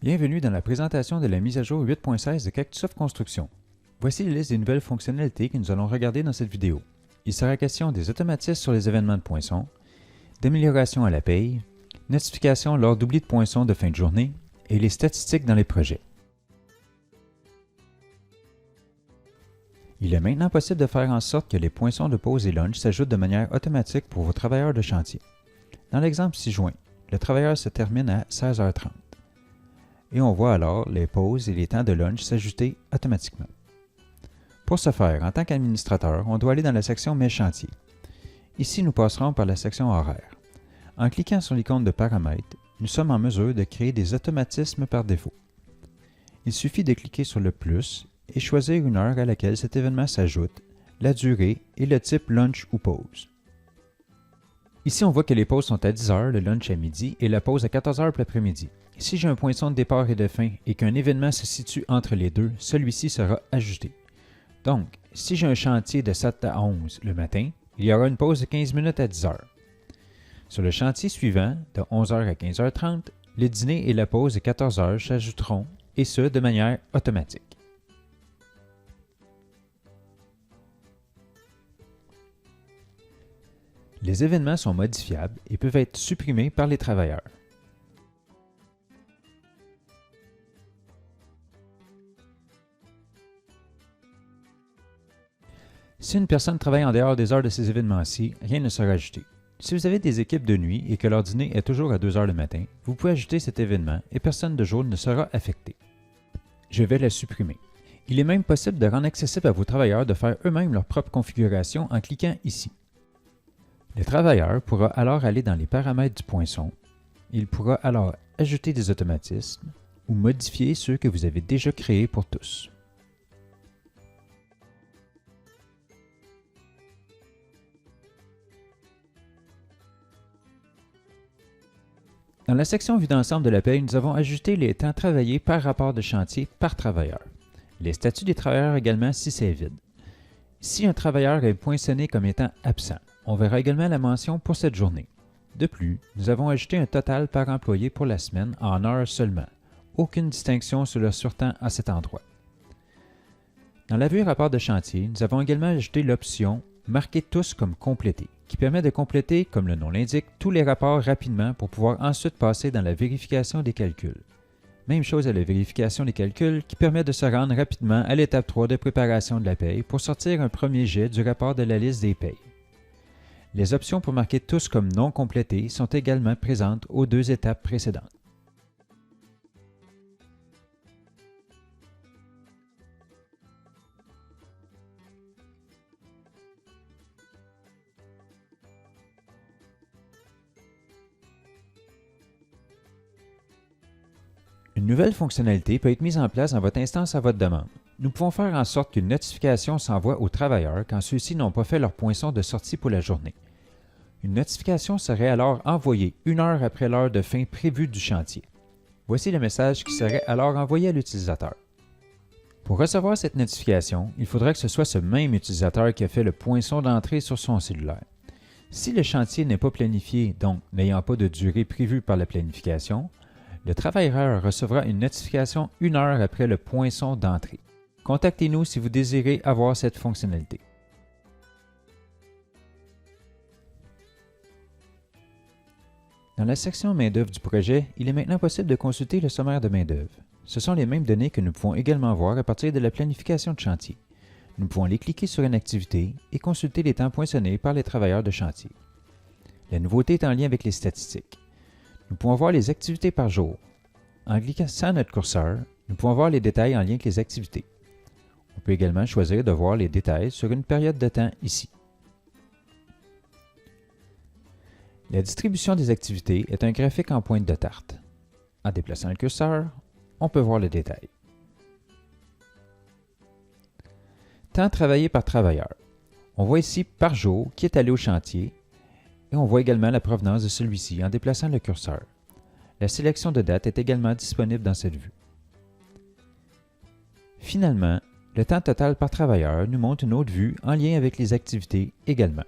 Bienvenue dans la présentation de la mise à jour 8.16 de Cactusoft Construction. Voici la liste des nouvelles fonctionnalités que nous allons regarder dans cette vidéo. Il sera question des automatismes sur les événements de poinçons, d'amélioration à la paye, notification lors d'oubli de poinçons de fin de journée et les statistiques dans les projets. Il est maintenant possible de faire en sorte que les poinçons de pause et lunch s'ajoutent de manière automatique pour vos travailleurs de chantier. Dans l'exemple 6 juin, le travailleur se termine à 16h30. Et on voit alors les pauses et les temps de lunch s'ajouter automatiquement. Pour ce faire, en tant qu'administrateur, on doit aller dans la section Mes chantiers. Ici, nous passerons par la section Horaires. En cliquant sur l'icône de paramètres, nous sommes en mesure de créer des automatismes par défaut. Il suffit de cliquer sur le plus et choisir une heure à laquelle cet événement s'ajoute, la durée et le type lunch ou pause. Ici, on voit que les pauses sont à 10h, le lunch à midi et la pause à 14h pour l'après-midi. Si j'ai un poinçon de départ et de fin et qu'un événement se situe entre les deux, celui-ci sera ajusté. Donc, si j'ai un chantier de 7 à 11 le matin, il y aura une pause de 15 minutes à 10h. Sur le chantier suivant, de 11h à 15h30, le dîner et la pause de 14h s'ajouteront, et ce, de manière automatique. Les événements sont modifiables et peuvent être supprimés par les travailleurs. Si une personne travaille en dehors des heures de ces événements-ci, rien ne sera ajouté. Si vous avez des équipes de nuit et que leur dîner est toujours à 2h le matin, vous pouvez ajouter cet événement et personne de jour ne sera affecté. Je vais la supprimer. Il est même possible de rendre accessible à vos travailleurs de faire eux-mêmes leur propre configuration en cliquant ici. Le travailleur pourra alors aller dans les paramètres du poinçon. Il pourra alors ajouter des automatismes ou modifier ceux que vous avez déjà créés pour tous. Dans la section Vue d'ensemble de la paie, nous avons ajouté les temps travaillés par rapport de chantier par travailleur. Les statuts des travailleurs également si c'est vide. Si un travailleur est poinçonné comme étant absent, on verra également la mention pour cette journée. De plus, nous avons ajouté un total par employé pour la semaine en heures seulement. Aucune distinction sur le surtemps à cet endroit. Dans la vue rapport de chantier, nous avons également ajouté l'option « Marquer tous comme complétés » qui permet de compléter, comme le nom l'indique, tous les rapports rapidement pour pouvoir ensuite passer dans la vérification des calculs. Même chose à la vérification des calculs qui permet de se rendre rapidement à l'étape 3 de préparation de la paie pour sortir un premier jet du rapport de la liste des payes. Les options pour marquer tous comme non complétés sont également présentes aux deux étapes précédentes. Une nouvelle fonctionnalité peut être mise en place dans votre instance à votre demande. Nous pouvons faire en sorte qu'une notification s'envoie aux travailleurs quand ceux-ci n'ont pas fait leur poinçon de sortie pour la journée. Une notification serait alors envoyée 1 heure après l'heure de fin prévue du chantier. Voici le message qui serait alors envoyé à l'utilisateur. Pour recevoir cette notification, il faudra que ce soit ce même utilisateur qui a fait le poinçon d'entrée sur son cellulaire. Si le chantier n'est pas planifié, donc n'ayant pas de durée prévue par la planification, le travailleur recevra une notification 1 heure après le poinçon d'entrée. Contactez-nous si vous désirez avoir cette fonctionnalité. Dans la section main-d'œuvre du projet, il est maintenant possible de consulter le sommaire de main-d'œuvre. Ce sont les mêmes données que nous pouvons également voir à partir de la planification de chantier. Nous pouvons aller cliquer sur une activité et consulter les temps poinçonnés par les travailleurs de chantier. La nouveauté est en lien avec les statistiques. Nous pouvons voir les activités par jour. En cliquant sur notre curseur, nous pouvons voir les détails en lien avec les activités. On peut également choisir de voir les détails sur une période de temps ici. La distribution des activités est un graphique en pointe de tarte. En déplaçant le curseur, on peut voir le détail. Temps travaillé par travailleur. On voit ici par jour qui est allé au chantier et on voit également la provenance de celui-ci en déplaçant le curseur. La sélection de date est également disponible dans cette vue. Finalement, le temps total par travailleur nous montre une autre vue en lien avec les activités également.